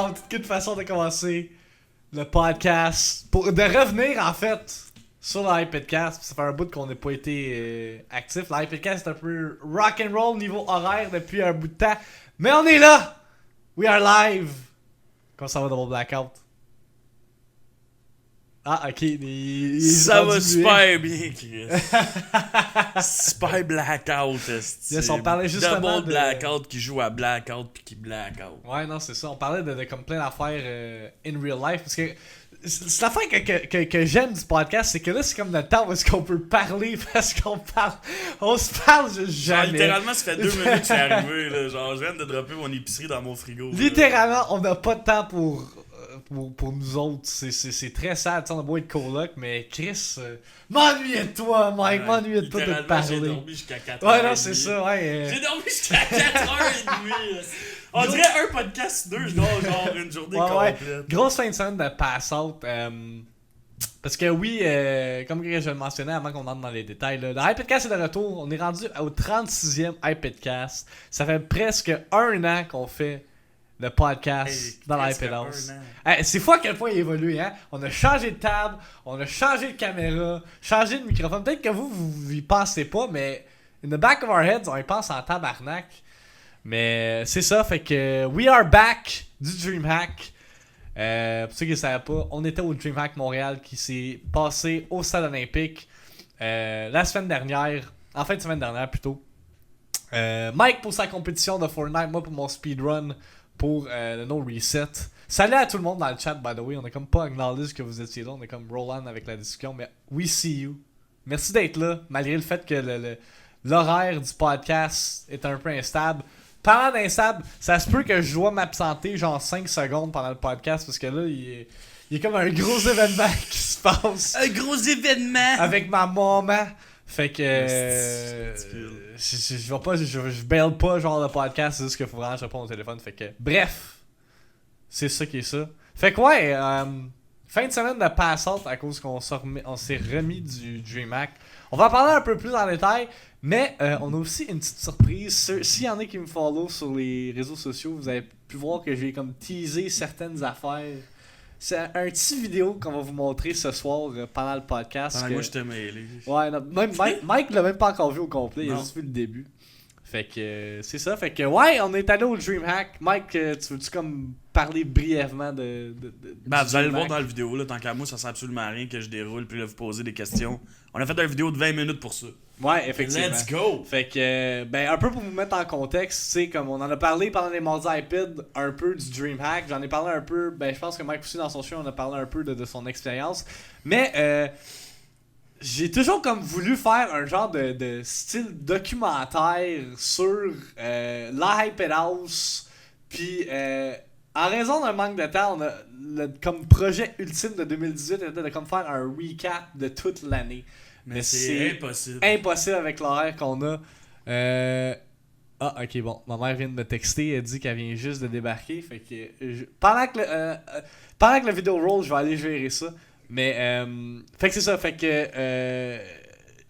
blackout, qu'une façon de commencer le podcast. De revenir, en fait, sur l'iPodcast. Ça fait un bout qu'on n'a pas été actif. L'iPodcast est un peu rock'n'roll niveau horaire depuis un bout de temps. Mais on est là! We are live! Comment ça va dans mon blackout? Ah, ok. Ça va super bien, Chris. Super blackout, Yes, on parlait justement Double blackout qui joue à blackout puis qui blackout. Ouais, non, c'est ça. On parlait de comme plein d'affaires in real life. Parce que c'est l'affaire que j'aime du podcast, c'est que là, c'est comme notre temps où est-ce qu'on peut parler parce qu'on parle. On se parle juste jamais. Genre, littéralement, ça fait 2 minutes que c'est arrivé. Là. Genre, je viens de dropper mon épicerie dans mon frigo. Littéralement, on n'a pas de temps pour nous autres. C'est très sad. On a beau être coloc, mais Chris, m'ennuyez de toi, Mike. M'ennuyez de toi de te parler. J'ai dormi jusqu'à 4h30. Ouais, non, c'est ça, ouais. J'ai dormi jusqu'à 4h30. On dirait un podcast 2, je dors genre une journée complète. Ouais. Grosse fin de semaine de pass-out. Parce que oui, comme je le mentionnais avant qu'on entre dans les détails, là, le iPodcast est de retour. On est rendu au 36e iPodcast. Ça fait presque 1 an qu'on fait le podcast dans l'iPod House. C'est fou à quel point il a évolué, hein? On a changé de table, on a changé de caméra, changé de microphone. Peut-être que vous y pensez pas, mais in the back of our heads, on y pense en tabarnak. Mais c'est ça, fait que we are back du DreamHack. Pour ceux qui ne savaient pas, on était au DreamHack Montréal qui s'est passé au Stade Olympique la semaine dernière, en fin de semaine dernière plutôt. Mike pour sa compétition de Fortnite, moi pour mon speedrun pour le No Reset. Salut à tout le monde dans le chat, by the way. On a comme pas acknowledge que vous étiez là, on est comme roll on avec la discussion, mais we see you. Merci d'être là, malgré le fait que l'horaire du podcast est un peu instable. Parlant d'instable, ça se peut que je dois m'absenter genre 5 secondes pendant le podcast parce que là, il y a comme un gros événement qui se passe. Un gros événement! Avec ma maman. Fait que je vais pas, je baile pas genre le podcast, c'est juste qu'il faut vraiment que je réponde au téléphone. Fait que bref, c'est ça qui est ça. Fait que ouais, fin de semaine de pass-out à cause qu'on s'est remis du DreamHack. On va en parler un peu plus en détail, mais on a aussi une petite surprise. S'il y en a qui me follow sur les réseaux sociaux, vous avez pu voir que j'ai comme teasé certaines affaires. C'est un petit vidéo qu'on va vous montrer ce soir pendant le podcast. Moi, je t'ai mêlé. Ouais, non, même Mike l'a même pas encore vu au complet, il a juste vu le début. Fait que c'est ça, fait que ouais, on est allé au DreamHack. Mike, tu veux-tu comme parler brièvement de vous allez le voir dans la vidéo, là, tant qu'à moi, ça sert absolument à rien que je déroule puis là vous posez des questions. On a fait une vidéo de 20 minutes pour ça. Ouais, effectivement. Let's go! Fait que, un peu pour vous mettre en contexte, tu sais, comme on en a parlé pendant les mardis iPod, un peu du DreamHack. J'en ai parlé un peu, je pense que Mike aussi dans son show, on a parlé un peu de son expérience. Mais, j'ai toujours comme voulu faire un genre de style documentaire sur l'iPod House. Puis, en raison d'un manque de temps, on a comme projet ultime de 2018 était de comme faire un recap de toute l'année. Mais c'est impossible. Impossible avec l'horaire qu'on a. Ah, ok, bon. Ma mère vient de me texter. Elle dit qu'elle vient juste de débarquer. Fait que pendant que la vidéo roll, je vais aller gérer ça. Mais, fait que c'est ça. Fait que,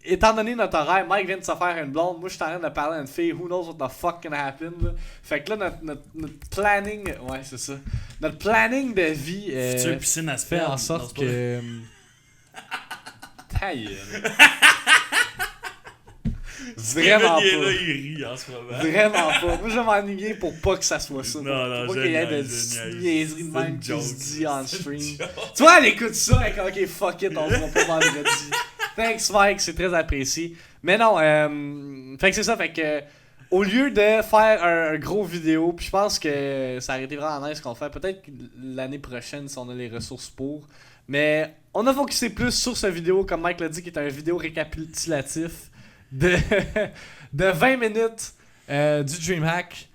étant donné notre horaire, Mike vient de se faire une blonde. Moi, je suis en train de parler à une fille. Who knows what the fuck can happen, là. Fait que là, notre planning. Ouais, c'est ça. Notre planning de vie. Future piscine à se fait en sorte que. Ta gueule. Vraiment pas. Là, il rit en ce moment. Vraiment pas. Moi, je vais m'ennuyer pour pas que ça soit ça. Non, pour pas qu'il y ait de niaiseries de même qui joke. se dit en stream. Tu vois, elle écoute ça, elle est comme, ok, fuck it, on se voit pas vendredi. Thanks, Mike, c'est très apprécié. Mais non, fait que c'est ça, fait que au lieu de faire un gros vidéo, puis je pense que ça aurait été vraiment nice qu'on le fait, peut-être l'année prochaine si on a les ressources pour. Mais on a focusé plus sur ce vidéo, comme Mike l'a dit, qui est un vidéo récapitulatif de 20 minutes du DreamHack.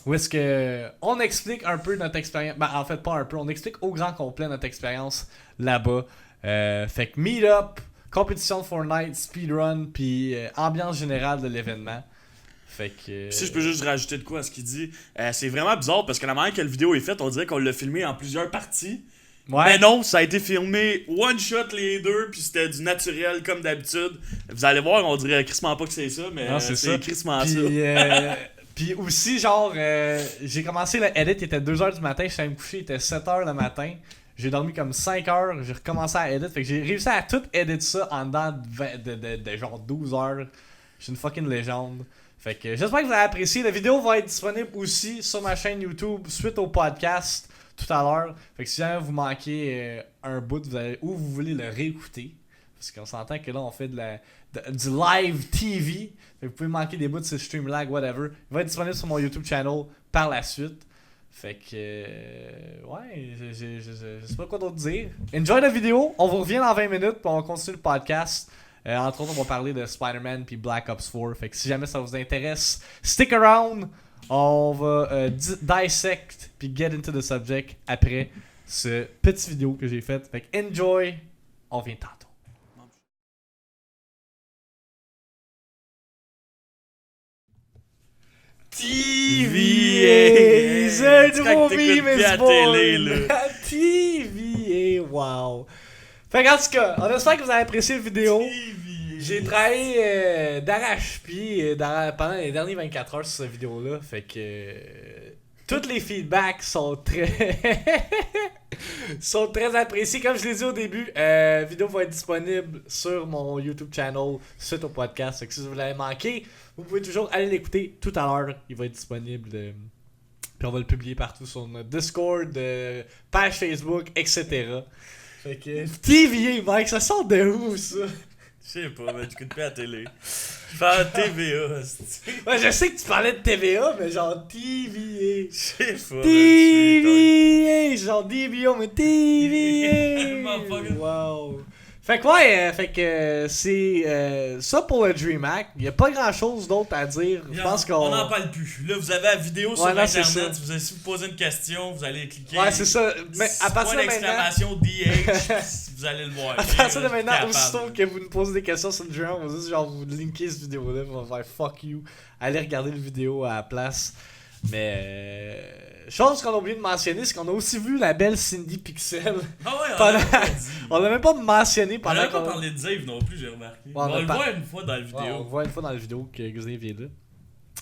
Où est-ce que on explique un peu notre expérience. En fait, pas un peu, on explique au grand complet notre expérience là-bas. Fait que meet-up, compétition de Fortnite, speedrun, puis ambiance générale de l'événement. Fait que. Si je peux juste rajouter de quoi à ce qu'il dit, c'est vraiment bizarre parce que la manière que la vidéo est faite, on dirait qu'on l'a filmé en plusieurs parties. Ouais. Mais non, ça a été filmé one shot les deux, puis c'était du naturel comme d'habitude. Vous allez voir, on dirait crissement pas que c'est ça, mais non, c'est crissement ça. Puis aussi, genre, j'ai commencé le edit, il était 2h du matin, je suis allé me coucher, il était 7h le matin. J'ai dormi comme 5 heures, j'ai recommencé à edit. Fait que j'ai réussi à tout edit ça en dedans de genre 12 heures. Je suis une fucking légende. Fait que j'espère que vous avez apprécié. La vidéo va être disponible aussi sur ma chaîne YouTube suite au podcast tout à l'heure. Fait que si jamais vous manquez un bout, ou vous voulez le réécouter. Parce qu'on s'entend que là on fait du live TV. Fait que vous pouvez manquer des bouts de ce Streamlag, whatever. Il va être disponible sur mon YouTube channel par la suite. Fait que ouais, je sais pas quoi d'autre dire. Enjoy la vidéo, on vous revient dans 20 minutes puis on va continuer le podcast. Entre autres, on va parler de Spider-Man puis Black Ops 4. Fait que si jamais ça vous intéresse, stick around. On va dissect puis get into the subject après ce petit vidéo que j'ai fait. Fait que enjoy, on revient tantôt. TVA, c'est un nouveau meme, TVA, wow. Fait qu'en tout cas, on espère que vous avez apprécié la vidéo. J'ai travaillé d'arrache-pied pendant les dernières 24 heures sur cette vidéo-là. Fait que tous les feedbacks sont très sont très appréciés. Comme je l'ai dit au début, la vidéo va être disponible sur mon YouTube channel suite au podcast. Fait que si vous l'avez manqué, vous pouvez toujours aller l'écouter tout à l'heure. Il va être disponible. Puis on va le publier partout sur notre Discord, page Facebook, etc. Fait que TVA, Mike, ça sort de où ça? Je sais pas, mais j'écoute plus à la télé. Je parle de TVA, c'est. Ouais, je sais que tu parlais de TVA, mais genre TVA. Je sais pas. TVA, genre DBO, mais TVA. Wow. Fait que ouais, c'est ça pour le DreamHack. Il y a pas grand chose d'autre à dire. Je pense qu'on. On n'en parle plus. Là, vous avez la vidéo sur internet. Si vous posez une question, vous allez cliquer. Ouais, c'est ça. Mais à partir de maintenant. DH, vous allez le voir. À partir de maintenant, aussitôt que vous nous posez des questions sur le DreamHack, on va juste genre vous linker cette vidéo-là. On va faire fuck you. Allez regarder la vidéo à la place. Mais chose qu'on a oublié de mentionner, c'est qu'on a aussi vu la belle Cindy Pixel. Ah ouais, on l'a même pas mentionné pendant qu'on... On n'a pas parlé de Dave non plus, j'ai remarqué. Ouais, on le voit une fois dans la vidéo. Ouais, on le voit une fois dans la vidéo que Xavier est là.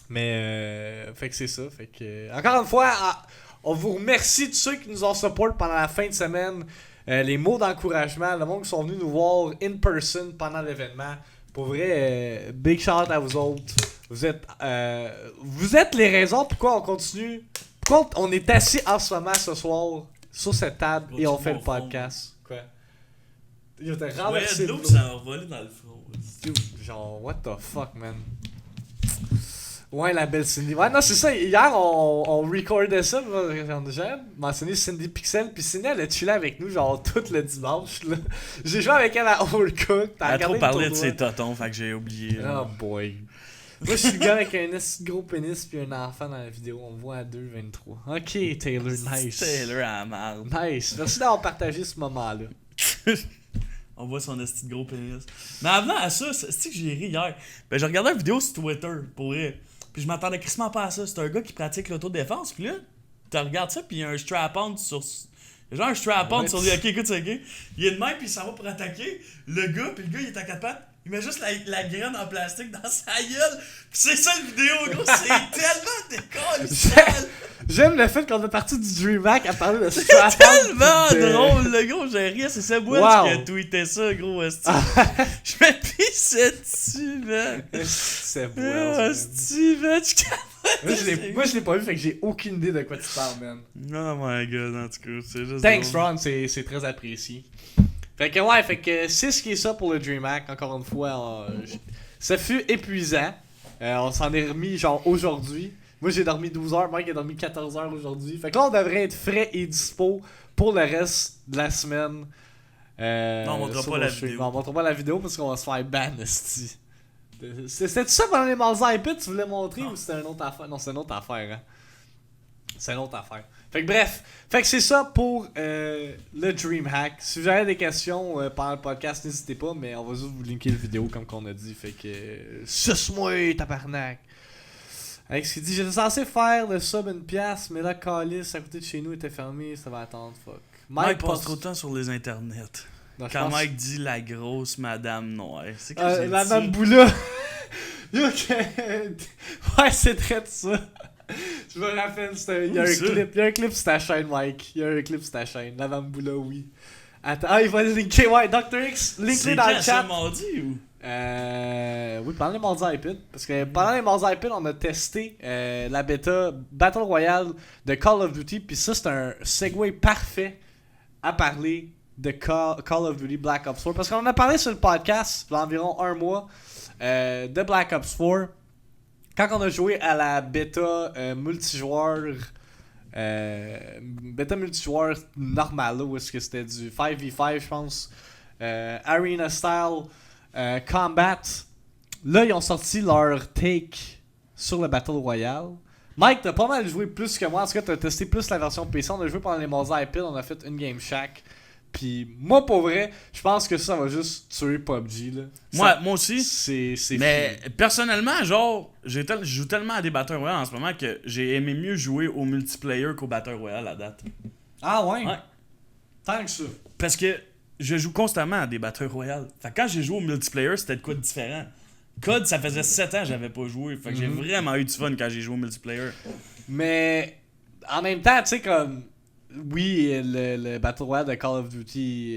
Mais fait que c'est ça. Fait que encore une fois, on vous remercie de ceux qui nous ont support pendant la fin de semaine. Les mots d'encouragement, le monde qui sont venus nous voir in person pendant l'événement. Pour vrai, big shout out à vous autres. Vous êtes les raisons pourquoi on continue. Pourquoi on est assis en ce moment ce soir sur cette table et on fait le podcast. Quoi? Yo, t'as renversé de l'eau qui s'est envolé dans le front. Dude, genre, what the fuck, man? Ouais, la belle Cindy. Ouais, non, c'est ça. Hier, on recordait ça. J'ai déjà mentionné Cindy Pixel. Puis Cindy, elle a chillé avec nous, genre, tout le dimanche. Là. J'ai joué avec elle à Overcooked. Elle a trop parlé de ses totons, fait que j'ai oublié. Oh boy. Moi, je suis le gars avec un gros pénis puis un enfant dans la vidéo. On me voit à 2,23. Ok, Taylor, nice. Taylor à la merde. Nice. Merci d'avoir partagé ce moment-là. On voit son esti de gros pénis. Mais avant à ça, c'est que j'ai ri hier. Ben, j'ai regardé une vidéo sur Twitter, pour vrai. Puis je m'attendais quasiment pas à ça. C'est un gars qui pratique l'autodéfense. Puis là, tu regardes ça, puis il y a un strap-on sur. Il y a genre un strap-on sur lui. Ok, écoute ça, ok. Il est de même, puis il s'en va pour attaquer. Le gars, puis le gars, il est à quatre pattes. Il met juste la graine en plastique dans sa gueule. Pis c'est ça le vidéo, gros. C'est tellement décolle. J'aime le fait qu'on est parti du DreamHack à parler de ça. C'est tellement drôle, le gros. J'ai ri. C'est Seb Wells qui a tweeté ça, gros. Je me pissais dessus, man. Seb Wells. Man. Moi, je l'ai pas vu, fait que j'ai aucune idée de quoi tu parles, man. Oh my god, en tout cas. C'est juste. Thanks, Ron. C'est très apprécié. Fait que ouais, fait que c'est ce qui est ça pour le DreamHack. Encore une fois, ça fut épuisant. On s'en est remis genre aujourd'hui. Moi j'ai dormi 12 heures, Mike a dormi 14 heures aujourd'hui. Fait que là on devrait être frais et dispo pour le reste de la semaine. Non, on montrera pas la vidéo. Non, on montrera pas la vidéo parce qu'on va se faire ban, esti. C'était ça pendant les Malzai Pit, tu voulais montrer ou c'était une autre affaire? Non, c'est une autre affaire, hein. C'est une autre affaire. Fait que bref, fait que c'est ça pour le DreamHack. Si vous avez des questions pendant le podcast, n'hésitez pas, mais on va juste vous linker la vidéo comme qu'on a dit. Fait que suce-moi, tabarnak. Avec ce qu'il dit, j'étais censé faire le sub une pièce, mais là, Calis à côté de chez nous était fermé, ça va attendre, fuck. Mike passe trop de temps sur les internets. Non, quand Mike dit la grosse madame noire, c'est que Madame Boula. Yo, ouais, c'est très de ça. Je me rappelle, il y a un clip sur ta chaîne, Mike. Il y a un clip sur ta chaîne. La Bamboula, oui. Attends, il va linker, ouais, Dr. X, linker dans le chat. C'est mardi ou? Oui, pendant les mardis iPad. Parce que pendant les mardis iPad, on a testé la bêta Battle Royale de Call of Duty. Puis ça, c'est un segue parfait à parler de Call of Duty Black Ops 4. Parce qu'on en a parlé sur le podcast il y a environ un mois de Black Ops 4. Quand on a joué à la bêta multijoueur. Bêta multijoueur normale, où est-ce que c'était du 5v5, je pense. Arena style. Combat. Là, ils ont sorti leur take sur le Battle Royale. Mike, t'as pas mal joué plus que moi. En tout cas, t'as testé plus la version PC. On a joué pendant les mardis iPad. On a fait une game chaque. Puis moi, pour vrai, je pense que ça va juste tuer PUBG. Là. Moi aussi. C'est Mais fou. personnellement, genre, je joue tellement à des Battle Royale en ce moment que j'ai aimé mieux jouer au multiplayer qu'au Battle Royale à date. Ah ouais? Ouais. Tant que ça. Parce que je joue constamment à des Battle Royale. Fait que quand j'ai joué au multiplayer, c'était de quoi de différent. COD, ça faisait 7 ans que j'avais pas joué. Fait que j'ai vraiment eu du fun quand j'ai joué au multiplayer. Mais en même temps, tu sais, comme. Oui, le Battle Royale de Call of Duty,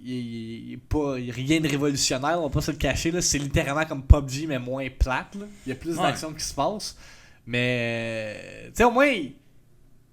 il est pas rien de révolutionnaire, on va pas se le cacher. Là. C'est littéralement comme PUBG, mais moins plate. Là. Il y a plus d'actions qui se passent. Mais, tu sais, au moins,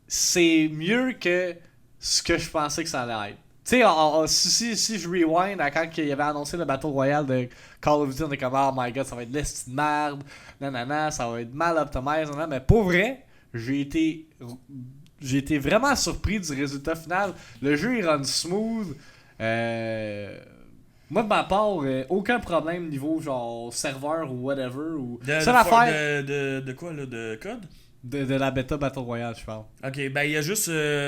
c'est mieux que ce que je pensais que ça allait être. Tu sais, si je rewind à quand il avait annoncé le Battle Royale de Call of Duty, on est comme, oh my god, ça va être l'esti de merde, nanana, ça va être mal optimisé, nanana. Mais pour vrai, j'ai été vraiment surpris du résultat final. Le jeu, il run smooth. Moi, de ma part, aucun problème niveau genre serveur ou whatever. Ou... Seule affaire... De quoi, là? De code? De la bêta Battle Royale, je parle. Ok, ben il y a juste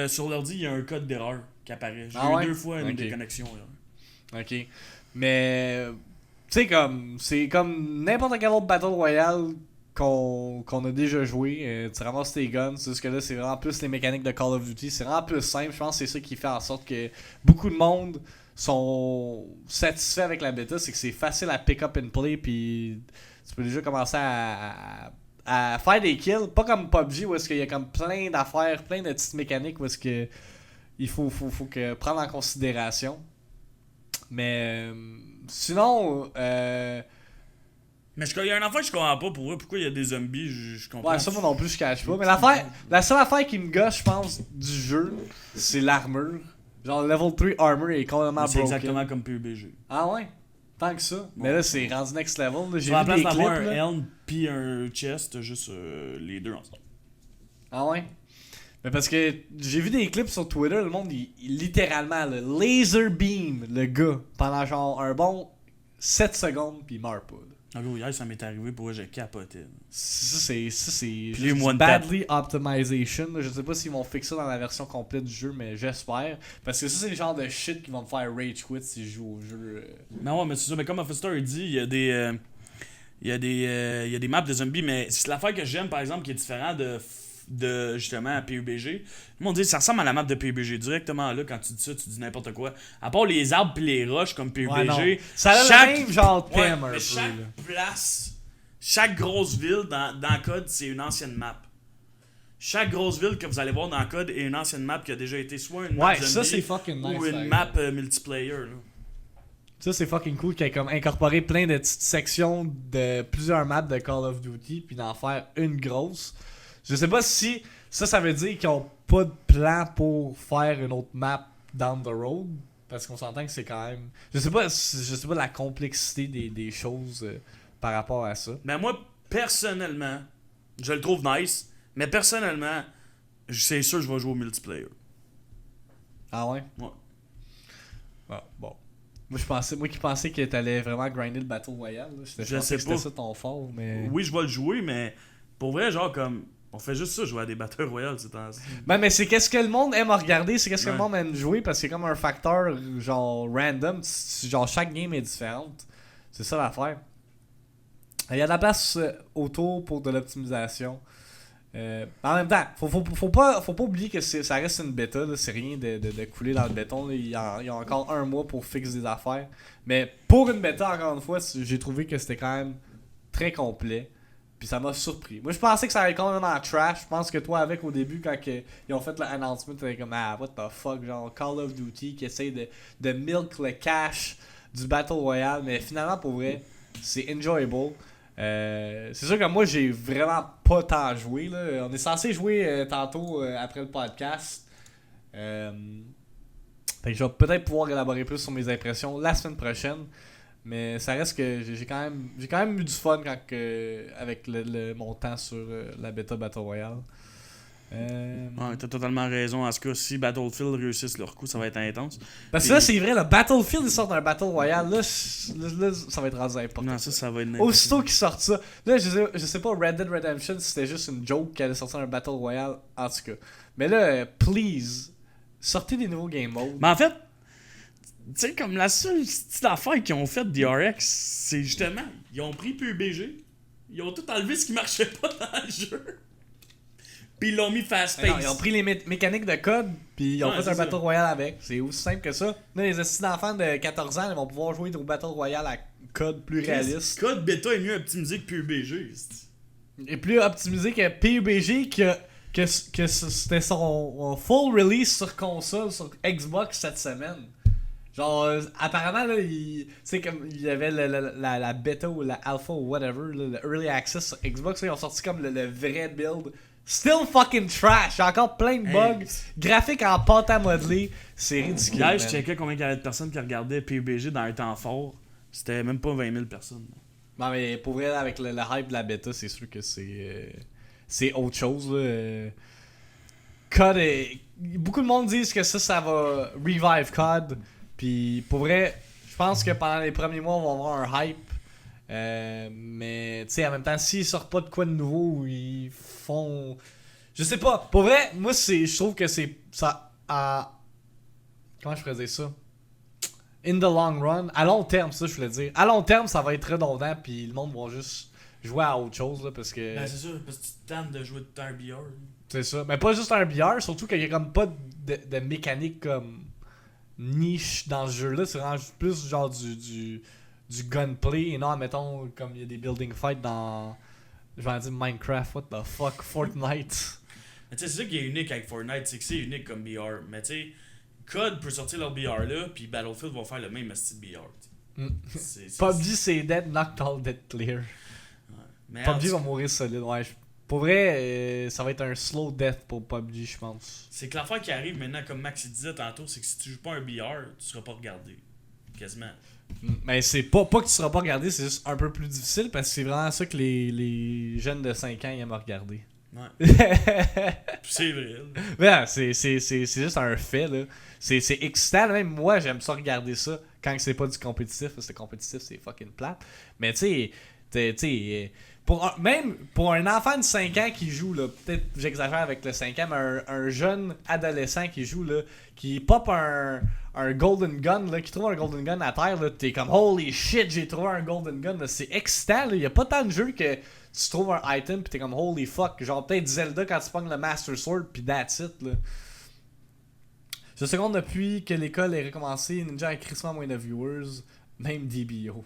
sur l'ordi, il y a un code d'erreur qui apparaît. J'ai eu 2 fois une déconnexion. Là. Ok. Mais, tu sais, c'est comme n'importe quel autre Battle Royale qu'on a déjà joué. Tu ramasses tes guns. C'est juste que là, c'est vraiment plus les mécaniques de Call of Duty. C'est vraiment plus simple. Je pense que c'est ça qui fait en sorte que beaucoup de monde sont satisfaits avec la bêta. C'est que c'est facile à pick up and play. Puis tu peux déjà commencer à faire des kills. Pas comme PUBG où est-ce qu'il y a comme plein d'affaires, plein de petites mécaniques où est-ce que il faut que prendre en considération. Mais sinon... Mais il y a une affaire que je comprends pas pour eux. Pourquoi il y a des zombies, je comprends. Ouais, ça moi non plus je cache pas. Mais la seule affaire qui me gosse, je pense, du jeu, c'est l'armure. Genre level 3 armor est complètement broken. C'est exactement comme PUBG. Ah ouais? Tant que ça. Bon. Mais là c'est rendu next level. Là. J'ai vu des clips. D'avoir un helm pis un chest, juste les deux ensemble. Ah ouais? Mais parce que j'ai vu des clips sur Twitter, le monde il littéralement le laser beam le gars pendant genre un bon 7 secondes pis il meurt pas. Là. En gros, hier, ça m'est arrivé pour j'ai capoté. Ça, c'est badly optimization. Je sais pas s'ils vont fixer ça dans la version complète du jeu, mais j'espère. Parce que ça, c'est le genre de shit qui vont me faire rage quit si je joue au jeu. Mais ouais, mais c'est ça. Mais comme Officer dit, il y a des maps de zombies, mais c'est l'affaire que j'aime, par exemple, qui est différent de justement PUBG. Tout le monde dit ça ressemble à la map de PUBG. Directement là, quand tu dis ça, tu dis n'importe quoi. À part les arbres pis les roches comme PUBG. Ouais, ça a le même genre thème un peu. Chaque place, chaque grosse ville dans Code, c'est une ancienne map. Chaque grosse ville que vous allez voir dans Code est une ancienne map qui a déjà été soit une map zombie ça, c'est fucking nice, ou une map multiplayer. Là. Ça, c'est fucking cool qu'il ait comme incorporé plein de petites sections de plusieurs maps de Call of Duty puis d'en faire une grosse. Je sais pas si ça veut dire qu'ils ont pas de plan pour faire une autre map down the road. Parce qu'on s'entend que c'est quand même... Je sais pas la complexité des choses par rapport à ça. Mais moi, personnellement, je le trouve nice. Mais personnellement, c'est sûr que je vais jouer au multiplayer. Ah ouais? Ouais. Ah, bon. Moi qui pensais que t'allais vraiment grinder le Battle Royale. Je sais pas. C'était ça ton fort, mais... Oui, je vais le jouer, mais pour vrai, genre comme... On fait juste ça, jouer à des Battle Royale ces temps-ci. Ben, mais c'est qu'est-ce que le monde aime regarder, c'est qu'est-ce que le monde aime jouer, parce que c'est comme un facteur genre random, genre chaque game est différente. C'est ça l'affaire. Il y a de la place autour pour de l'optimisation. En même temps, faut pas oublier que ça reste une bêta, là, c'est rien de couler dans le béton. Là. Il y a encore un mois pour fixer des affaires. Mais pour une bêta, encore une fois, j'ai trouvé que c'était quand même très complet. Puis ça m'a surpris. Moi, je pensais que ça allait complètement trash. Je pense que toi, avec au début, quand ils ont fait l'announcement, t'étais comme, ah, what the fuck, genre Call of Duty qui essaye de milk le cash du Battle Royale. Mais finalement, pour vrai, c'est enjoyable. C'est sûr que moi, j'ai vraiment pas tant joué. Là. On est censé jouer tantôt après le podcast. Fait que je vais peut-être pouvoir élaborer plus sur mes impressions la semaine prochaine. Mais ça reste que j'ai quand même eu du fun avec mon temps sur la bêta Battle Royale. Ouais, t'as totalement raison. En ce cas, si Battlefield réussissent leur coup, ça va être intense. Parce que là, c'est vrai, le Battlefield, ils sortent un Battle Royale. Là, ça va être rendu important. Non, ça va être aussitôt qu'ils sortent ça. Là, je sais pas, Red Dead Redemption, si c'était juste une joke qu'elle allait sortir un Battle Royale. En tout cas. Mais là, please, sortez des nouveaux game modes. Mais en fait, tu sais, comme la seule petite affaire qu'ils ont fait DRX, c'est justement, ils ont pris PUBG, ils ont tout enlevé ce qui marchait pas dans le jeu, puis ils l'ont mis fast pace. Ils ont pris les mécaniques de code, puis ils ont fait un Battle Royale avec. C'est aussi simple que ça. Là, les assistants d'enfants de 14 ans, ils vont pouvoir jouer au Battle Royale à code plus réaliste. Code bêta est mieux optimisé que PUBG. Et plus optimisé que PUBG, que c'était son full release sur console, sur Xbox cette semaine. Genre, apparemment, là, il y avait la bêta ou la alpha ou whatever, là, le early access sur Xbox, là, ils ont sorti comme le vrai build. Still fucking trash, encore plein de bugs, graphique en pâte à modeler, c'est ridicule. Hier, je checkais combien il y avait de personnes qui regardaient PUBG dans un temps fort, c'était même pas 20 000 personnes. Non, mais pour vrai, avec le hype de la bêta, c'est sûr que c'est autre chose. Là. COD, beaucoup de monde disent que ça va revive COD. Puis pour vrai, je pense que pendant les premiers mois, on va avoir un hype. Mais tu sais, en même temps, s'ils sortent pas de quoi de nouveau, ou ils font. Je sais pas. Pour vrai, moi, je trouve que c'est. Ça. Comment je pourrais dire ça? In the long run, à long terme, ça je voulais dire. À long terme, ça va être redondant, puis le monde va juste jouer à autre chose, là, parce que. Ben, c'est sûr, parce que tu te tannes de jouer tout un BR. C'est ça. Mais pas juste un BR, surtout qu'il y a comme pas de mécanique comme niche dans ce jeu-là. C'est vraiment plus genre du gunplay et non, admettons, comme il y a des building fights dans. Je vais dire Minecraft, what the fuck, Fortnite. Mais tu sais, c'est ça qui est unique avec Fortnite, c'est que c'est unique comme BR. Mais tu sais, COD peut sortir leur BR là, puis Battlefield va faire le même style BR. PUBG c'est dead, knocked all dead clear. Ouais. PUBG va mourir solide, ouais. Pour vrai, ça va être un slow death pour PUBG, je pense. C'est que l'affaire qui arrive maintenant, comme Max disait tantôt, c'est que si tu joues pas un BR, tu seras pas regardé. Quasiment. Mais c'est pas que tu seras pas regardé, c'est juste un peu plus difficile parce que c'est vraiment ça que les jeunes de 5 ans aiment regarder. Ouais. C'est vrai. Ouais, c'est juste un fait, là. C'est excitant, même moi j'aime ça regarder ça quand c'est pas du compétitif, parce que le compétitif c'est fucking plate. Mais tu sais, même pour un enfant de 5 ans qui joue, là, peut-être j'exagère avec le 5 ans, mais un jeune adolescent qui joue, là, qui pop un golden gun, là, qui trouve un golden gun à terre, là, t'es comme holy shit, j'ai trouvé un golden gun, là. C'est excitant, là. Y a pas tant de jeux que tu trouves un item pis t'es comme holy fuck, genre peut-être Zelda quand tu pognes le Master Sword pis that's it, là. Je seconde depuis que l'école est recommencée, Ninja a crissement moins de viewers, même DBO.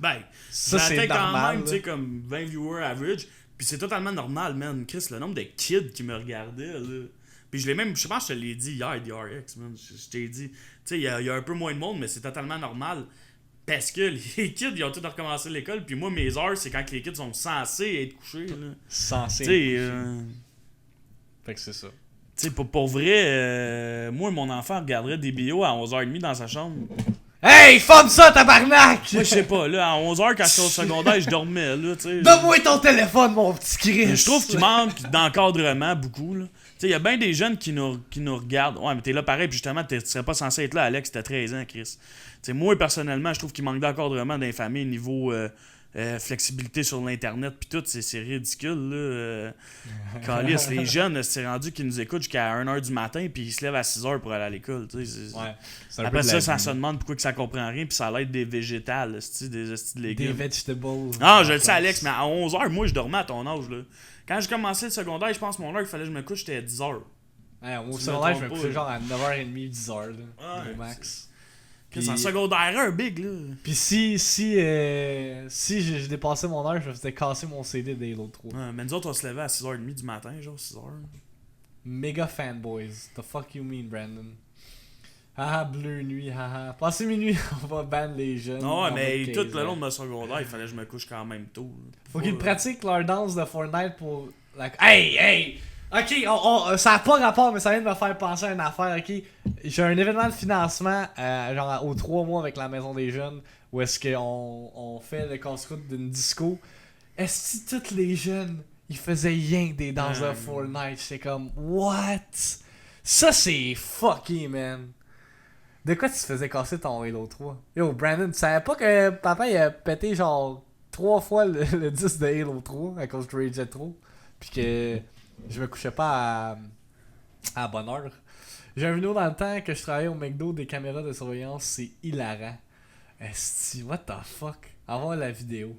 Ben, ça c'est normal, quand même, là. tu sais, comme 20 viewers average, puis c'est totalement normal, man. Chris, le nombre de kids qui me regardaient, là. Puis je l'ai même, je pense que je te l'ai dit hier, DRX, man. Je t'ai dit, tu sais, il y a un peu moins de monde, mais c'est totalement normal. Parce que les kids, ils ont tous recommencé l'école, puis moi, mes heures, c'est quand les kids sont censés être couchés, là. Censés être couchés. Fait que c'est ça. Tu sais, pour vrai, moi, mon enfant regarderait des BO à 11h30 dans sa chambre. Hey, fume ça, tabarnak! Moi, je sais pas, là, à 11h, quand j'étais au secondaire, je dormais, là, tu sais. Donne-moi ton téléphone, mon petit Chris! Je trouve qu'il manque d'encadrement beaucoup, là. Tu sais, il y a bien des jeunes qui nous regardent. Ouais, mais t'es là pareil, puis justement, tu serais pas censé être là, Alex, t'as 13 ans, Chris. Tu sais, moi, personnellement, je trouve qu'il manque d'encadrement dans les familles niveau flexibilité sur l'internet, puis tout, c'est ridicule, là. Calice, les jeunes, c'est rendu qu'ils nous écoutent jusqu'à 1h du matin, puis ils se lèvent à 6h pour aller à l'école, tu sais. Ouais. Après ça, ça se demande pourquoi que ça comprend rien, puis ça l'aide des végétales, des légumes. Des vegetables. Ah, je le sais, Alex, mais à 11h, moi, je dormais à ton âge, là. Quand j'ai commencé le secondaire, je pense que mon heure qu'il fallait que je me couche, j'étais à 10h. Ouais, au secondaire, je me couchais genre à 9h30, 10h, là, au max. C'est en secondaire 1, big, là. Puis si je dépassais mon heure, je me faisais casser mon CD d'Halo 3. Ouais, mais nous autres, on se levait à 6h30 du matin, genre 6h. Méga fanboys. The fuck you mean, Brandon? Haha, bleu nuit, haha. Passez minuit, on va ban les jeunes. Non, ouais, en mais mode tout 15 le long ans. de ma secondaire, il fallait que je me couche quand même tôt. Faut qu'ils pratiquent leur danse de Fortnite pour... Like, hey! Ok, ça a pas rapport, mais ça vient de me faire penser à une affaire, ok? J'ai un événement de financement, genre aux 3 mois avec la Maison des Jeunes, où est-ce qu'on fait le casse-croûte d'une disco. Est-ce que tous les jeunes, ils faisaient rien que des danses de Fortnite? J'étais comme, what? Ça, c'est fucky, man. De quoi tu te faisais casser ton Halo 3? Yo, Brandon, tu savais pas que papa, il a pété genre 3 fois le disque de Halo 3 à cause de Rage trop? Puis que je me couchais pas à bonne heure. J'ai un vidéo dans le temps que je travaillais au McDo des caméras de surveillance, c'est hilarant. Esti, what the fuck? Avoir la vidéo.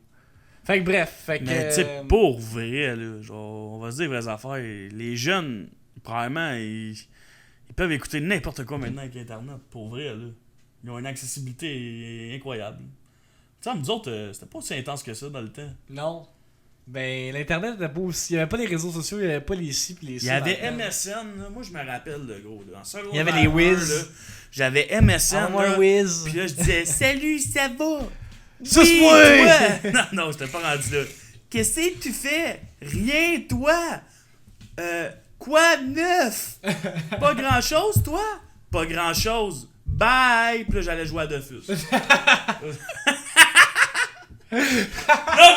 Fait que bref, fait que... Mais tu sais, pour vrai, là, genre, on va se dire les vraies affaires. Les jeunes, probablement, ils peuvent écouter n'importe quoi maintenant avec Internet. Pour vrai, là. Ils ont une accessibilité incroyable. Tu sais, nous autres, c'était pas aussi intense que ça dans le temps. Non. Ben, l'Internet n'était pas aussi... Il y avait pas les réseaux sociaux, il y avait pas les ci pis les Il y ça. avait MSN, là. Moi je me rappelle de gros. Là. En secondaire Il y avait les Wiz. 1, là, j'avais MSN. Envoie Là, un whiz. puis là je disais salut, ça va? Suce-moi! Toi! Non, j'étais pas rendu là. Qu'est-ce que tu fais? Rien, toi! Quoi neuf? Pas grand chose, toi? Pas grand chose. Bye! Puis là j'allais jouer à Dofus. Non,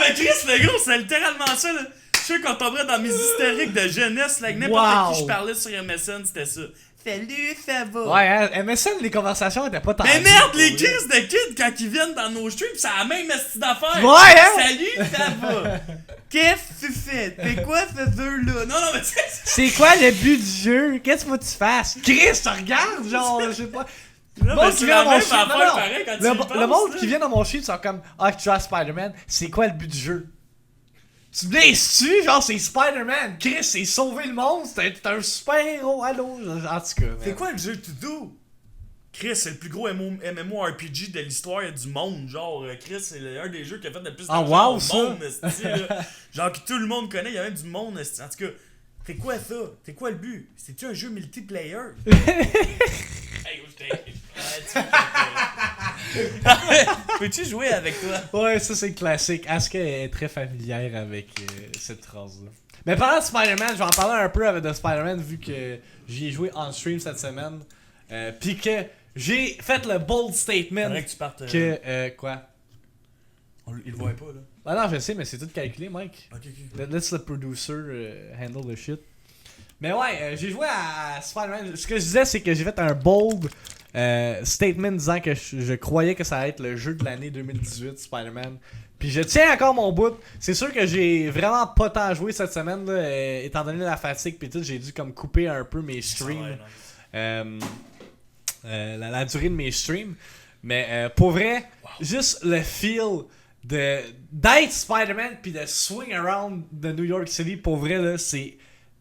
mais Chris, le gros, c'est littéralement ça, là. Je suis sûr qu'on tomberait dans mes hystériques de jeunesse, là, avec n'importe qui je parlais sur MSN, c'était ça. Salut, ça va? Ouais, hein, MSN, les conversations étaient pas tant. Mais merde, les Chris de kids, quand ils viennent dans nos streams, c'est la même style d'affaires. Ouais, hein? Salut, ça va? Qu'est-ce que tu fais? T'es quoi ce jeu-là? Non, mais c'est quoi le but du jeu? Qu'est-ce qu'il faut que tu fasses? Chris, tu regardes, genre, je sais pas. Non, mais c'est la même affaire, Non, non. pareil, quand tu y penses, Le monde là. qui vient dans mon shit sont comme ah, tu as Spider-Man, c'est quoi le but du jeu? Tu me blesses-tu? Genre, c'est Spider-Man. Chris, c'est sauver le monde. T'es un super héros. Allô? En tout cas. C'est quoi le jeu to do? Chris, c'est le plus gros MMORPG de l'histoire du monde. Genre, Chris, c'est un des jeux qui a fait le plus d'argent wow, au ça. monde. Là. Genre, que tout le monde connaît, il y a même du monde. En tout cas, c'est quoi ça? C'est quoi le but? C'est-tu un jeu multiplayer? Hey, peux-tu jouer avec toi? Ouais, ça c'est classique. Asuka est très familière avec cette phrase-là. Mais parlant de Spider-Man, je vais en parler un peu de Spider-Man vu que j'y ai joué en stream cette semaine. Puis que j'ai fait le bold statement Faudrait que tu partes. quoi? Il le voit pas, là. Ah non, je sais, mais c'est tout calculé, Mike. Ok. Let's the producer handle the shit. Mais ouais, j'ai joué à Spider-Man. Ce que je disais, c'est que j'ai fait un bold statement disant que je croyais que ça allait être le jeu de l'année 2018, Spider-Man. Puis je tiens encore mon bout. C'est sûr que j'ai vraiment pas tant joué cette semaine, là, étant donné la fatigue puis tout, j'ai dû comme couper un peu mes streams. La durée de mes streams. Mais pour vrai, juste le feel d'être Spider-Man puis de swing around de New York City, pour vrai, là, c'est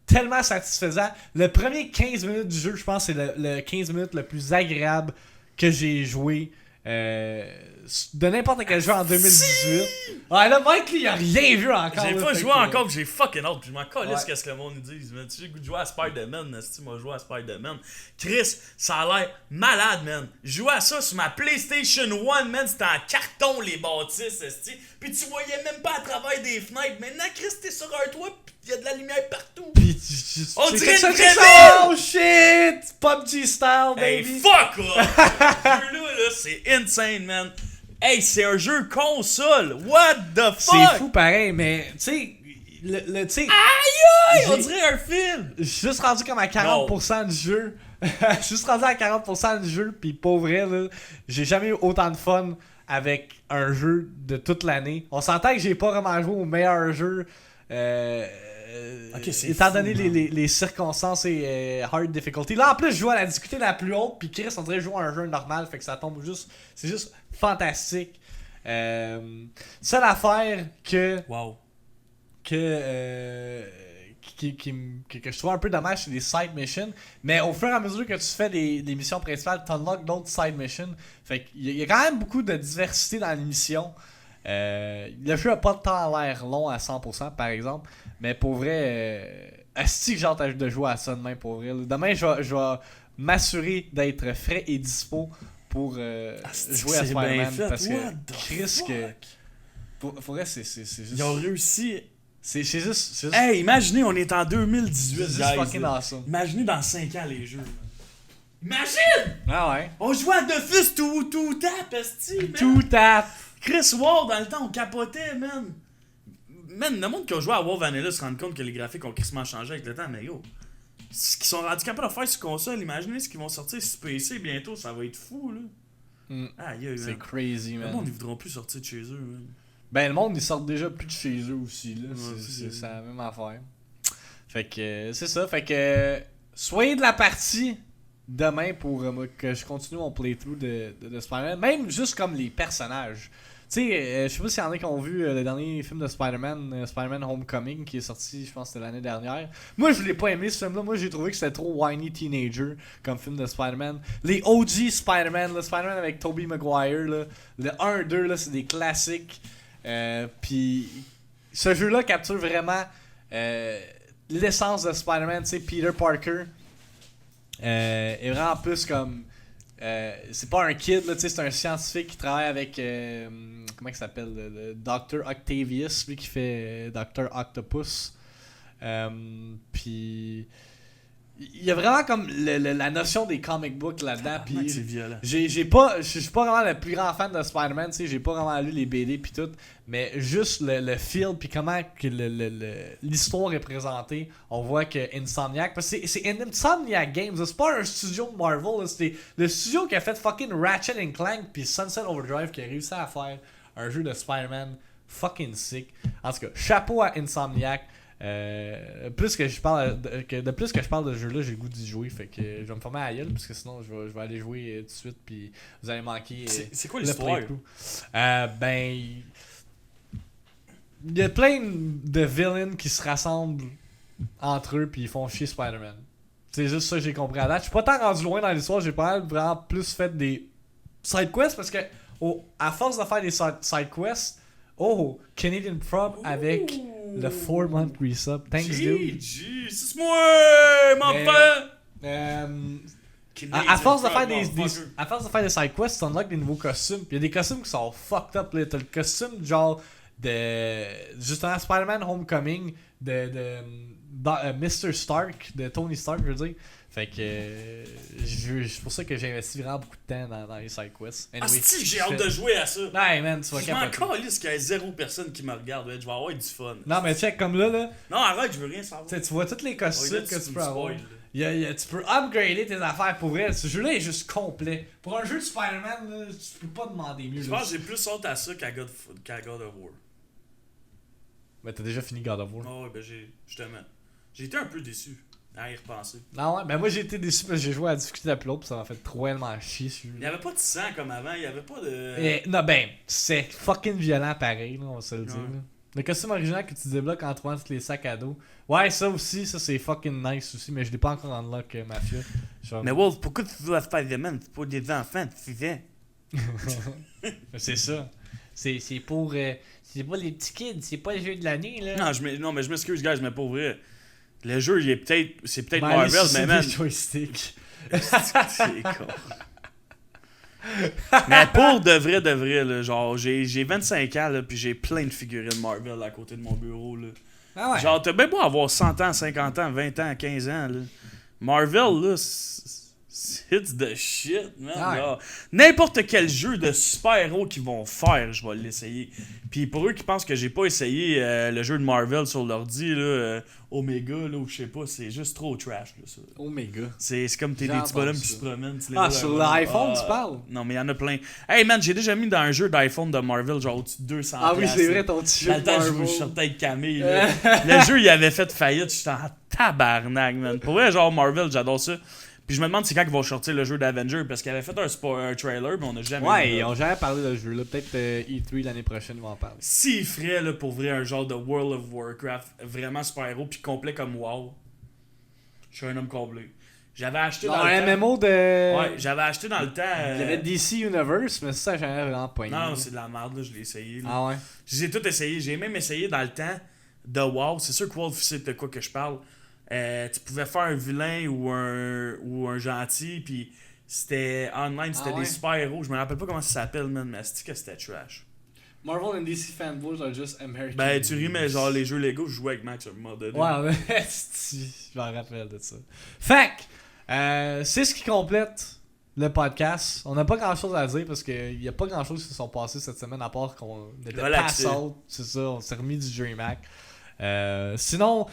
tellement satisfaisant. Le premier 15 minutes du jeu, je pense, c'est le 15 minutes le plus agréable que j'ai joué de n'importe quel jeu en 2018. Ouais, là, Mike, lui, il a rien vu encore. J'ai là, pas fait joué que, encore, pis j'ai fucking hâte. Pis je m'en calisse Ouais. qu'est-ce que le monde nous dise. Man. Tu sais, le goût de jouer à Spider-Man, si tu m'as joué à Spider-Man. Chris, ça a l'air malade, man. Je jouais à ça sur ma PlayStation 1, man. C'était en carton, les bâtisses, esti. Pis tu voyais même pas à travers des fenêtres. Maintenant, Chris, t'es sur un toit, pis y a de la lumière partout. Puis, On c'est dirait ça une que vraie ça- Oh shit! PUBG style, Hey, baby! fuck off! Ce jeu-là, là, c'est insane, man. Hey, c'est un jeu console. What the fuck? C'est fou pareil, mais tu sais, tu sais, Aïe, on J'ai- dirait un film. je suis juste rendu comme à 40% du jeu. Je suis juste rendu à 40% du jeu, pis pour vrai, là, j'ai jamais eu autant de fun avec un jeu de toute l'année. On s'entend que j'ai pas vraiment joué au meilleur jeu. Ok, c'est étant fou, donné man. les circonstances et hard difficulty. Là, en plus, je joue à la difficulté la plus haute, puis Chris, on dirait jouer à un jeu normal, fait que ça tombe juste. C'est juste fantastique. Seule affaire que. Wow. que que je trouve un peu dommage, c'est les side missions. Mais au fur et à mesure que tu fais des missions principales, tu unlocks d'autres side missions. Fait qu'il y a quand même beaucoup de diversité dans les missions. Le jeu a pas de temps à l'air long à 100% par exemple. Mais pour vrai, asti que j'ai hâte de jouer à ça demain pour vrai. Demain, je vais m'assurer d'être frais et dispo pour jouer à Spider-Man. Parce que Chris, pour vrai, c'est juste. Ils ont réussi. C'est juste. Hey, imaginez, on est en 2018, c'est juste guys. fucking awesome. Imaginez dans 5 ans les jeux. Man. Imagine! Ah ouais. On jouait à Dofus tout tap, esti, man. Tout tape. Chris Ward, dans le temps, on capotait, man. Man, le monde qui a joué à WoW Vanilla se rend compte que les graphiques ont crissement changé avec le temps, mais yo. Ce qu'ils sont rendus capables de faire sur console, imaginez ce qu'ils vont sortir sur PC bientôt, ça va être fou, là. C'est crazy, man. Le monde, ils voudront plus sortir de chez eux, man. Ben, le monde, ils sortent déjà plus de chez eux aussi, là. Ouais, c'est la même affaire. Fait que, c'est ça. Fait que, soyez de la partie demain pour que je continue mon playthrough de Spider-Man. Même juste comme les personnages. Tu sais, je sais pas s'il y en a qui ont vu le dernier film de Spider-Man, Spider-Man Homecoming, qui est sorti, je pense que c'était l'année dernière. Moi, je l'ai pas aimé ce film-là. Moi, j'ai trouvé que c'était trop whiny teenager comme film de Spider-Man. Les OG Spider-Man, Spider-Man avec Tobey Maguire, là, le 1-2, là, c'est des classiques. Puis, ce jeu-là capture vraiment l'essence de Spider-Man. Tu sais, Peter Parker est vraiment plus comme... c'est pas un kid, là, c'est un scientifique qui travaille avec comment il s'appelle, le Dr. Octavius, lui qui fait Dr. Octopus. Puis il y a vraiment comme la notion des comic books là-dedans. Puis c'est violent. je suis pas vraiment le plus grand fan de Spider-Man, tu sais, j'ai pas vraiment lu les BD puis tout, mais juste le feel puis comment que l'histoire est présentée, on voit que Insomniac, parce que c'est Insomniac Games, c'est pas un studio de Marvel, c'est le studio qui a fait fucking Ratchet Clank puis Sunset Overdrive qui a réussi à faire un jeu de Spider-Man fucking sick. En tout cas, chapeau à Insomniac. Plus que je parle de plus que je parle de ce jeu là, j'ai le goût d'y jouer, fait que je vais me former à la gueule parce que sinon je vais aller jouer tout de suite puis vous allez manquer c'est quoi l'histoire? Ben il y a plein de villains qui se rassemblent entre eux puis ils font chier Spider-Man. C'est juste ça que j'ai compris à date. Je suis pas tant rendu loin dans l'histoire, j'ai pas vraiment plus fait des side quests parce que à force de faire des side quests, Canadian Prop avec le 4-month resub. Thanks, dude. C'est moi, mon père! À force de faire à force de faire des side quests, tu unlocks des nouveaux costumes. Puis il y a des costumes qui sont fucked up. T'as le costume genre de justement Spider-Man Homecoming de Mr. Stark, de Tony Stark, je veux dire. Fait que c'est pour ça que j'ai investi vraiment beaucoup de temps dans les side quests. Anyway, j'ai hâte de jouer à ça. Ouais, man, tu vas capoter. Je m'en calisse qu'il y a 0 personne qui me regarde. Je vais avoir du fun. Non, mais check comme là. Non, arrête, je veux rien savoir. Tu vois tous les costumes que tu peux avoir. Tu peux upgrader tes affaires pour vrai. Ce jeu-là est juste complet. Pour un jeu de Spider-Man, là, tu peux pas demander mieux. Je pense que j'ai plus hâte à ça qu'à God of War. Mais t'as déjà fini God of War. Oh, ouais, ben justement. J'ai été un peu déçu à y repenser. Non, ouais, ben moi j'ai été déçu parce que j'ai joué à la difficulté la plus haute, pis ça m'a fait tellement chier celui-là. Il y avait pas de sang comme avant, il y avait pas de. Non, ben, c'est fucking violent pareil, là, on va se le dire. Là. Le costume original que tu débloques en trouvant tous les sacs à dos. Ouais, ça aussi, ça c'est fucking nice aussi, mais je l'ai pas encore unlock, Mafia. Mais Wolf, pourquoi tu dois faire des man? C'est pour des enfants, tu sais. C'est ça. C'est pour les petits kids, c'est pas le jeu de l'année, là. Non, mais je m'excuse, gars, mais pour vrai. Le jeu, c'est peut-être Marvel, mais man. Joystick. C'est con. Mais pour de vrai, là, genre, j'ai 25 ans, là, puis j'ai plein de figurines Marvel à côté de mon bureau, là. Ah ouais. Genre, t'as bien beau avoir 100 ans, 50 ans, 20 ans, 15 ans, là. Marvel, là, it's the shit, man. Ah ouais. N'importe quel jeu de super-héros qu'ils vont faire, je vais l'essayer. Puis pour eux qui pensent que j'ai pas essayé le jeu de Marvel sur l'ordi, là, Omega, là, ou je sais pas, c'est juste trop trash, là, ça. Omega. C'est comme des petits bonhommes qui se promènent. Sur l'iPhone, tu parles? Non, mais il y en a plein. Hey man, j'ai déjà mis dans un jeu d'iPhone de Marvel, genre au-dessus de 200$. Ah oui, c'est vrai, ton petit jeu dans le temps, je sortais avec Camille, là. Le jeu, il avait fait faillite, j'étais en tabarnak, man. Pour vrai, genre Marvel, j'adore ça. Puis je me demande c'est quand ils vont sortir le jeu d'Avenger, parce qu'ils avaient fait un trailer, mais on n'a jamais Ouais, vu. ils ont jamais parlé de ce jeu-là. Peut-être E3 l'année prochaine, ils vont en parler. S'ils feraient là, pour vrai un genre de World of Warcraft vraiment super-héros, puis complet comme WoW, je suis un homme comblé. J'avais acheté dans le un temps... MMO de. Ouais, j'avais acheté dans le temps... Il y avait DC Universe, mais ça, j'avais vraiment pas Non, c'est de la merde, là, je l'ai essayé. Là. Ah ouais? Je les ai tout essayé. J'ai même essayé dans le temps de WoW. C'est sûr que WoW, c'est de quoi que je parle. Tu pouvais faire un vilain ou un gentil, puis c'était online, c'était des super-héros. Je me rappelle pas comment ça s'appelle, man, mais c'est que c'était trash. Marvel and DC fanboys are just American. Ben, tu ris, mais genre les jeux Lego, je jouais avec Max à un moment donné. Ouais, je m'en rappelle de ça. Fait que, c'est ce qui complète le podcast. On n'a pas grand chose à dire parce qu'il n'y a pas grand chose qui se sont passées cette semaine à part qu'on était pass out. C'est ça, on s'est remis du DreamHack. Sinon,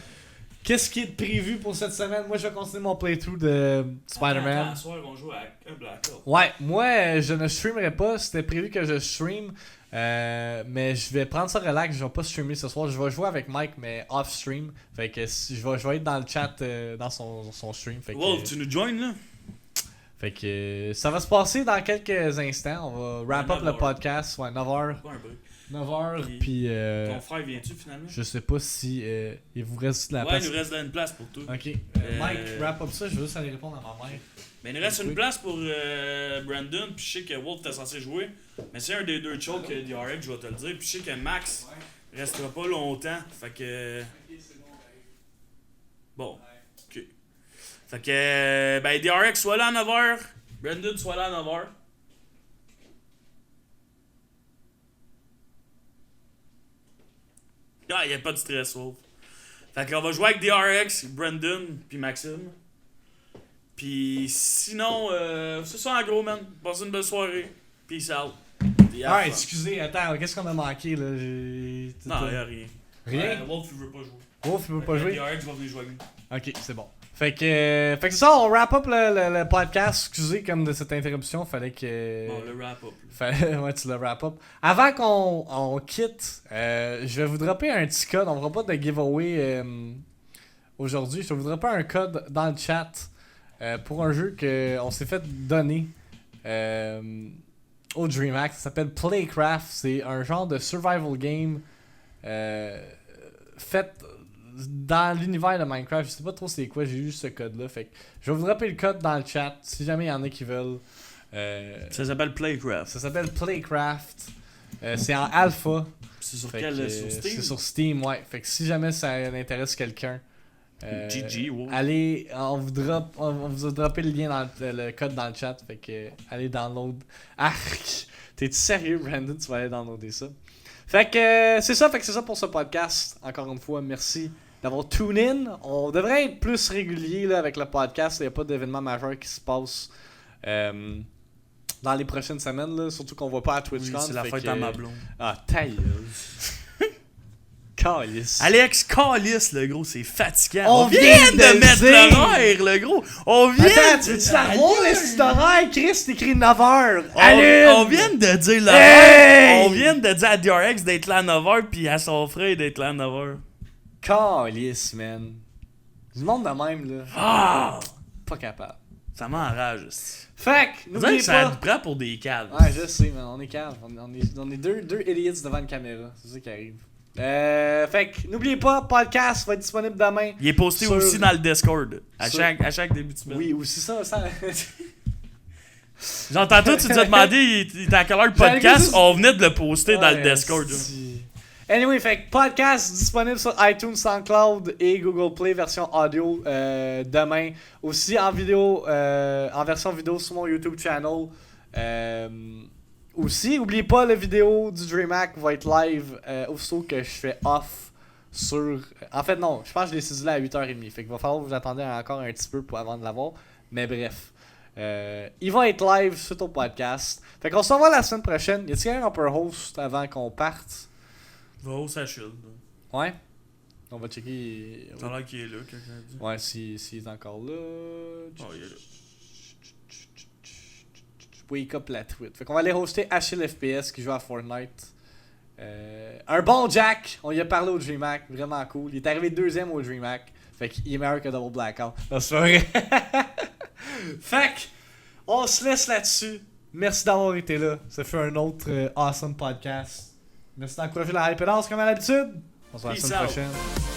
qu'est-ce qui est prévu pour cette semaine? Moi, je vais continuer mon playthrough de Spider-Man. Ce soir, on joue à Black Ops. Ouais, moi, je ne streamerai pas. C'était prévu que je stream. Mais je vais prendre ça relax, je vais pas streamer ce soir, je vais jouer avec Mike mais off stream, fait que je vais être dans le chat dans son stream, fait Wolf, que, tu nous joins là? Fait que ça va se passer dans quelques instants, on va wrap up le podcast, ouais 9h, 9h puis ton frère viens-tu finalement? je sais pas si il vous reste de la place. Ouais, il nous reste là une place pour tout. Ok, Mike, wrap up ça, je veux juste aller répondre à ma mère. Mais il nous reste une place pour Brandon, puis je sais que Wolf était censé jouer. Mais c'est un des deux chokes DRX, je vais te le dire. Puis je sais que Max restera pas longtemps. Fait que. Bon. Ok. Fait que. Ben, DRX soit là à 9h. Brandon soit là à 9h. Ah, y'a pas de stress, Wolf. Fait qu'on va jouer avec DRX, Brandon, puis Maxime. Puis sinon, c'est ça en gros, man. Passez une belle soirée. Peace out. Ah, excusez, attends, qu'est-ce qu'on a manqué là? Non, y'a rien. Rien? Wolf, il veut pas jouer. Wolf, il veut pas jouer? DRX va venir jouer avec nous. Ok, c'est bon. Fait que c'est ça, on wrap up le podcast. Excusez comme de cette interruption, fallait que. Bon, le wrap up. Ouais, tu le wrap up. Avant qu'on quitte, je vais vous dropper un petit code. On fera pas de giveaway aujourd'hui. Je vais vous dropper un code dans le chat pour un jeu qu'on s'est fait donner au DreamHack. Ça s'appelle Playcraft. C'est un genre de survival game fait dans l'univers de Minecraft. Je sais pas trop c'est quoi, j'ai eu ce code là. Fait que je vais vous dropper le code dans le chat si jamais il y en a qui veulent. Ça s'appelle Playcraft. Ça s'appelle Playcraft. C'est en alpha. C'est sur quel sur Steam? C'est sur Steam, ouais. Fait que si jamais ça intéresse quelqu'un, GG, wow. allez, on vous a droppé le lien dans le code dans le chat. Fait que allez download. Arc! T'es-tu sérieux, Brandon? Tu vas aller downloader ça. Fait que c'est ça pour ce podcast. Encore une fois, merci d'avoir tune in. On devrait être plus régulier là, avec le podcast. Il n'y a pas d'événement majeur qui se passe dans les prochaines semaines. Là, surtout qu'on ne va pas à TwitchCon. Oui, c'est la fête à ma blonde. Ah, taille. Calice. Alex, calice, le gros, c'est fatigant. On vient de mettre l'horaire, le gros. On vient Attends, tu veux-tu la revoir, les horaires? Chris, c'est écrit 9h. On vient de dire l'horaire. Hey! On vient de dire à DRX d'être là à 9h, puis à son frère d'être là à 9h. Calice, man. Du monde de même, là. Ah! Pas capable. Ça m'enrage. Fait que, n'oubliez pas. Ça nous prend pour des cadres. Ouais, je sais, man. On est calme. On est deux idiots devant une caméra. C'est ça qui arrive. Fait que, n'oubliez pas, podcast va être disponible demain. Il est posté aussi dans le Discord. À chaque début de semaine. Oui, aussi ça. J'entends toi, tu te demandais, il était à quelle heure le podcast? On venait de le poster dans le Discord. Anyway, fait que podcast disponible sur iTunes, SoundCloud et Google Play version audio demain. Aussi en vidéo, en version vidéo sur mon YouTube channel. Aussi, n'oubliez pas, la vidéo du DreamHack va être live aussitôt que je fais off sur... En fait, non, je pense que je l'ai saisi à 8h30. Fait qu'il va falloir que vous attendiez encore un petit peu avant de l'avoir. Mais bref. Il va être live suite au podcast. Fait qu'on se revoit la semaine prochaine. Y a-t-il quelqu'un qu'on peut host avant qu'on parte? Va au Sachil. Ouais. On va checker. Ça a l'air qu'il est là, quelqu'un dit. Ouais, s'il est encore là. Oh, il est là. Wake up la tweet. Fait qu'on va aller hoster Achille FPS qui joue à Fortnite. Un bon Jack, on y a parlé au DreamHack, vraiment cool. Il est arrivé deuxième au DreamHack. Fait qu'il est meilleur que Double Blackout. Non, c'est pas vrai. Fait que, on se laisse là-dessus. Merci d'avoir été là. Ça fait un autre awesome podcast. Merci d'encourager la hype comme à l'habitude. On se voit la Peace semaine out. prochaine.